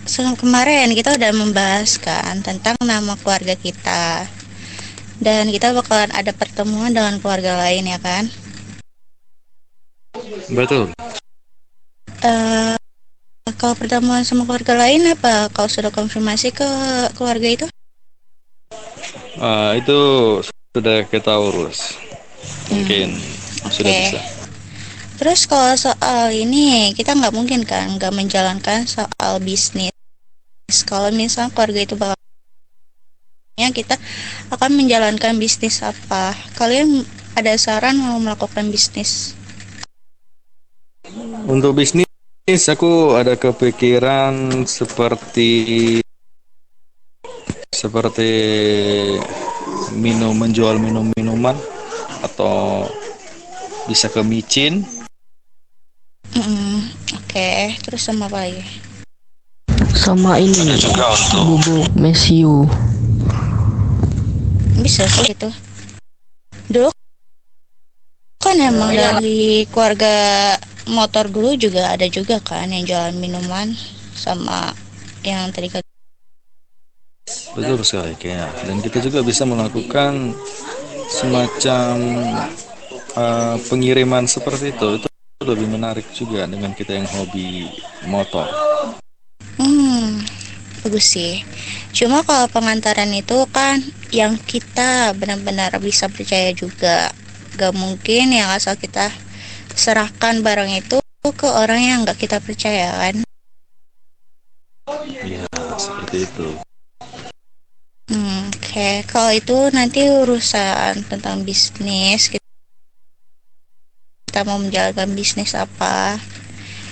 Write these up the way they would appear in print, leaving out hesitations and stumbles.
Kemarin kita udah membahas kan tentang nama keluarga kita, dan kita bakalan ada pertemuan dengan keluarga lain ya kan. Betul. Eh Kalau pertemuan sama keluarga lain, apa kau sudah konfirmasi ke keluarga itu? Itu sudah kita urus. Mungkin sudah Oke. bisa. Terus kalau soal ini kita nggak mungkin kan nggak menjalankan soal bisnis. Kalau misal keluarga itu bakalnya kita akan menjalankan bisnis apa? Kalian ada saran mau melakukan bisnis? Untuk bisnis, aku ada kepikiran seperti menjual minuman atau bisa ke micin. Oke. Terus sama apa lagi? Sama ini Juga untuk bubuk mesiu. Bisa sih itu. Dulu kan emang dari keluarga motor dulu juga ada juga kan yang jualan minuman sama yang tadi kan. betul sekali kayaknya. Dan kita juga bisa melakukan semacam pengiriman seperti itu. Itu lebih menarik juga dengan kita yang hobi motor. Bagus sih. Cuma kalau pengantaran itu kan yang kita benar-benar bisa percaya juga. Gak mungkin yang asal kita serahkan barang itu ke orang yang gak kita percaya kan. Ya, seperti itu. Oke. Kalau itu nanti urusan tentang bisnis, kita mau menjalankan bisnis apa,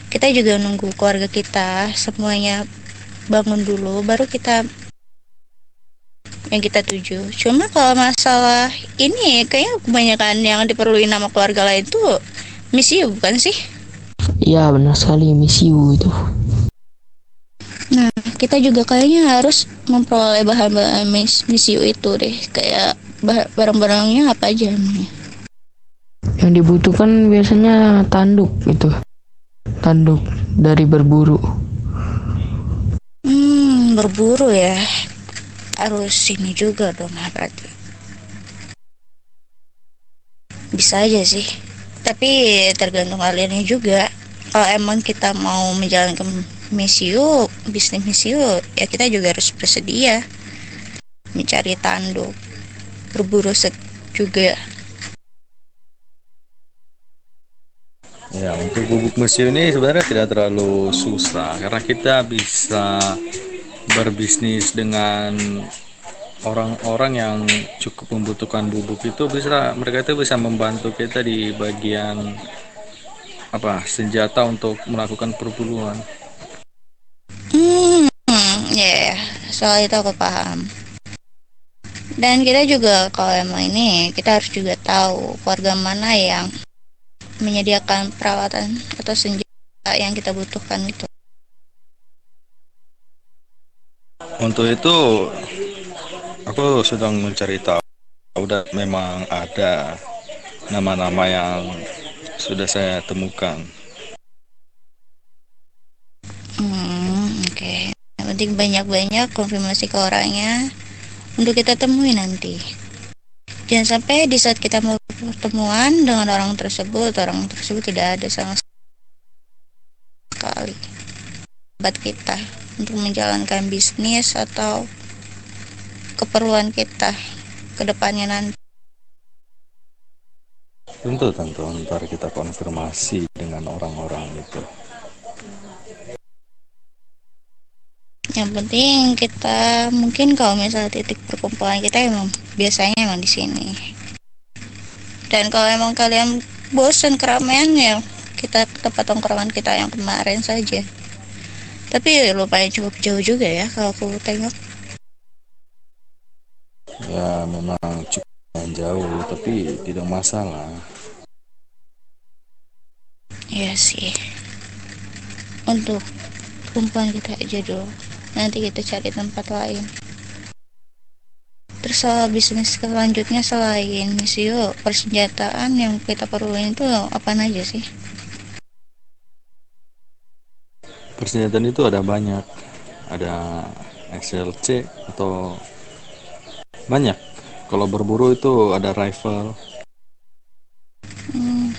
kita juga nunggu keluarga kita semuanya bangun dulu baru kita yang kita tuju. Cuma kalau masalah ini kayaknya kebanyakan yang diperluin nama keluarga lain tuh misi bukan sih? Iya benar sekali, mesiu itu. Nah, kita juga kayaknya harus memperoleh bahan-bahan misi itu deh, kayak barang-barangnya apa aja namanya. Yang dibutuhkan biasanya tanduk itu. Tanduk dari berburu. Berburu ya. Harus ini juga dong berarti. Bisa aja sih. Tapi tergantung kaliannya juga. Kalau emang kita mau menjalankan bisnis misiu, ya kita juga harus bersedia mencari tanduk, berburu juga. Ya, untuk bubuk mesiu ini sebenarnya tidak terlalu susah karena kita bisa berbisnis dengan orang-orang yang cukup membutuhkan bubuk itu. Mereka itu bisa membantu kita di bagian senjata untuk melakukan perburuan. Ya, soal itu aku paham. Dan kita juga kalau emang ini kita harus juga tahu keluarga mana yang menyediakan perawatan atau senjata yang kita butuhkan itu. Untuk itu aku sedang mencari tahu. Udah memang ada nama-nama yang sudah saya temukan. Oke. Yang penting banyak-banyak konfirmasi ke orangnya untuk kita temui nanti. Jangan sampai di saat kita mau pertemuan dengan orang tersebut tidak ada sama sekali buat kita untuk menjalankan bisnis atau keperluan kita ke depannya nanti. Tentu ntar kita konfirmasi dengan orang-orang itu. Yang penting kita mungkin kalau misalnya titik perkumpulan kita emang biasanya emang di sini. Dan kalau emang kalian bosan keramaian ya kita ke tempat tongkrongan kita yang kemarin saja. Tapi lumayan cukup jauh juga ya kalau aku tengok. Ya memang cukup jauh tapi tidak masalah. Iya sih. Untuk kumpulan kita aja dulu. Nanti kita cari tempat lain. Terus soal bisnis selanjutnya selain misio persenjataan yang kita perluin itu apa aja sih? Persenjataan itu ada banyak. ada XLC atau banyak. Kalau berburu itu ada rifle. Hmm,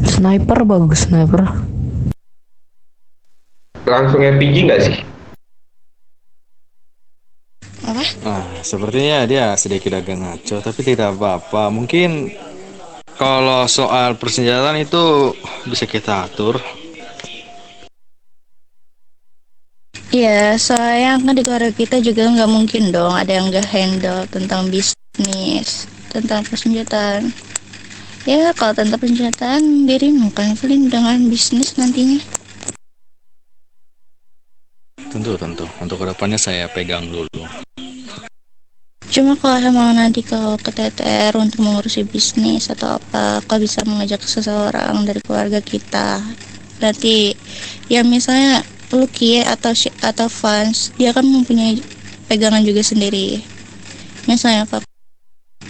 Sniper bagus, sniper. Langsung RPG nggak sih? apa? Sepertinya dia sedikit agak ngaco, tapi tidak apa-apa. Mungkin kalau soal persenjataan itu bisa kita atur. Iya, soalnya kan di keluarga kita juga nggak mungkin dong ada yang nggak handle tentang bisnis, tentang persenjataan. Ya, kalau tentang persenjataan, dirimu kan Evelyn dengan bisnis nantinya. Tentu. Untuk kedepannya saya pegang dulu. Cuma kalau emang nanti kau ke TTR untuk mengurusi bisnis atau apa, kau bisa mengajak seseorang dari keluarga kita. Nanti, ya misalnya Lucky atau Fans, dia kan mempunyai pegangan juga sendiri. Misalnya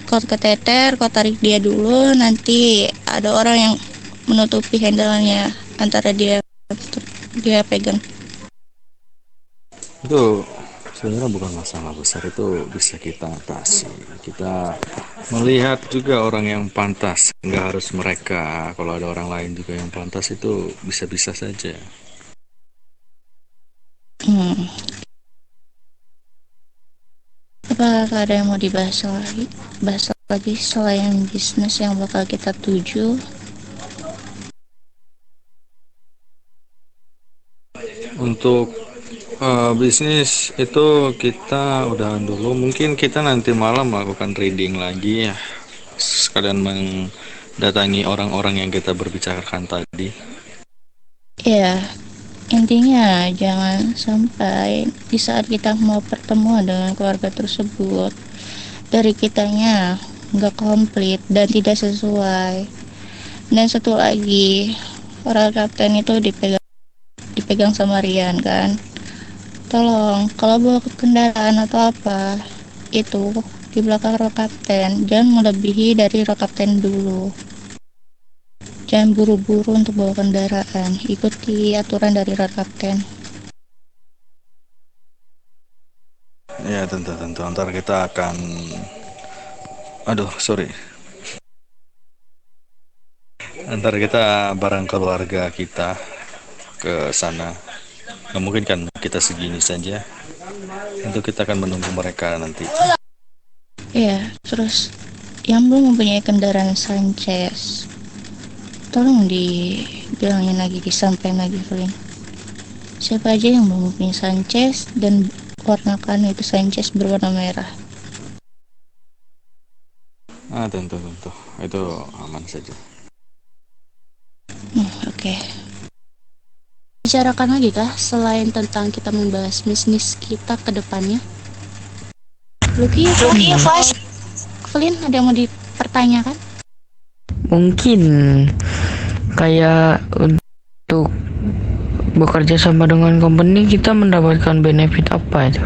kau ke TTR, kau tarik dia dulu, nanti ada orang yang menutupi handle-nya antara dia pegang. Itu sebenarnya bukan masalah besar, itu bisa kita atasi. Kita melihat juga orang yang pantas, nggak harus mereka. Kalau ada orang lain juga yang pantas itu bisa-bisa saja. Hmm. Apakah ada yang mau dibahas lagi? Bahas lagi selain bisnis yang bakal kita tuju? Untuk bisnis itu kita udahan dulu. Mungkin kita nanti malam melakukan reading lagi ya. Sekalian mendatangi orang-orang yang kita berbicarakan tadi. Ya, intinya jangan sampai di saat kita mau pertemuan dengan keluarga tersebut, dari kitanya nggak komplit dan tidak sesuai. Dan satu lagi, para kapten itu dipegang sama Rian kan. Tolong, kalau bawa kendaraan atau apa, itu di belakang rel kapten, jangan melebihi dari rel kapten dulu. Jangan buru-buru untuk bawa kendaraan, ikuti aturan dari rel kapten. Ya tentu. Ntar kita akan, sorry. Ntar kita bareng keluarga kita ke sana. Nggak mungkin kan kita segini saja. Tentu kita akan menunggu mereka nanti. Iya, terus yang belum mempunyai kendaraan Sanchez, tolong dibilangin lagi, disampaikan lagi, Flynn. Siapa aja yang belum mempunyai Sanchez dan warnakan itu Sanchez berwarna merah. Tentu. Itu aman saja. Oke. Bicarakan lagi kah selain tentang kita membahas bisnis kita ke depannya? Lucky, Flash. Flynn, ada yang mau dipertanyakan? Mungkin kayak untuk bekerja sama dengan company kita mendapatkan benefit apa itu?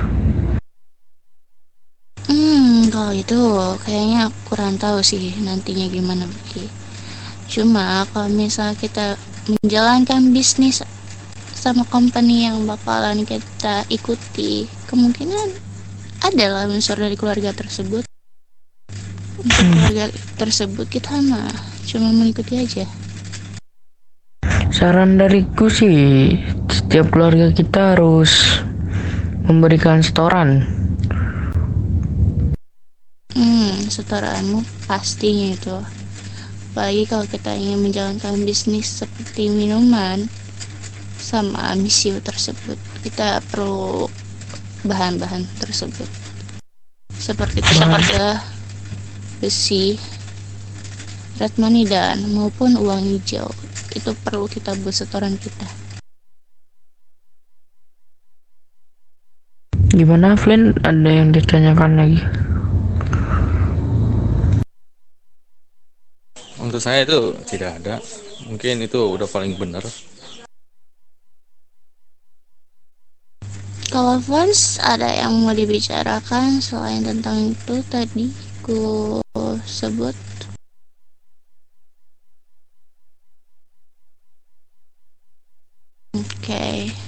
Kalau itu kayaknya kurang tahu sih nantinya gimana Lucky. Cuma kalau misal kita menjalankan bisnis sama company yang bakalan kita ikuti, kemungkinan adalah unsur dari keluarga tersebut. Untuk keluarga tersebut kita mah cuma mengikuti aja. Saran dariku sih, setiap keluarga kita harus memberikan setoran. Setoranmu pastinya itu. Apalagi kalau kita ingin menjalankan bisnis seperti minuman sama misiu tersebut, kita perlu bahan-bahan tersebut seperti tembaga, besi, red money dan maupun uang hijau. Itu perlu kita buat setoran kita. Gimana Flynn? Ada yang ditanyakan lagi? Untuk saya itu tidak ada. Mungkin itu udah paling benar. Kalau Fans, ada yang mau dibicarakan selain tentang itu tadi ku sebut? Oke.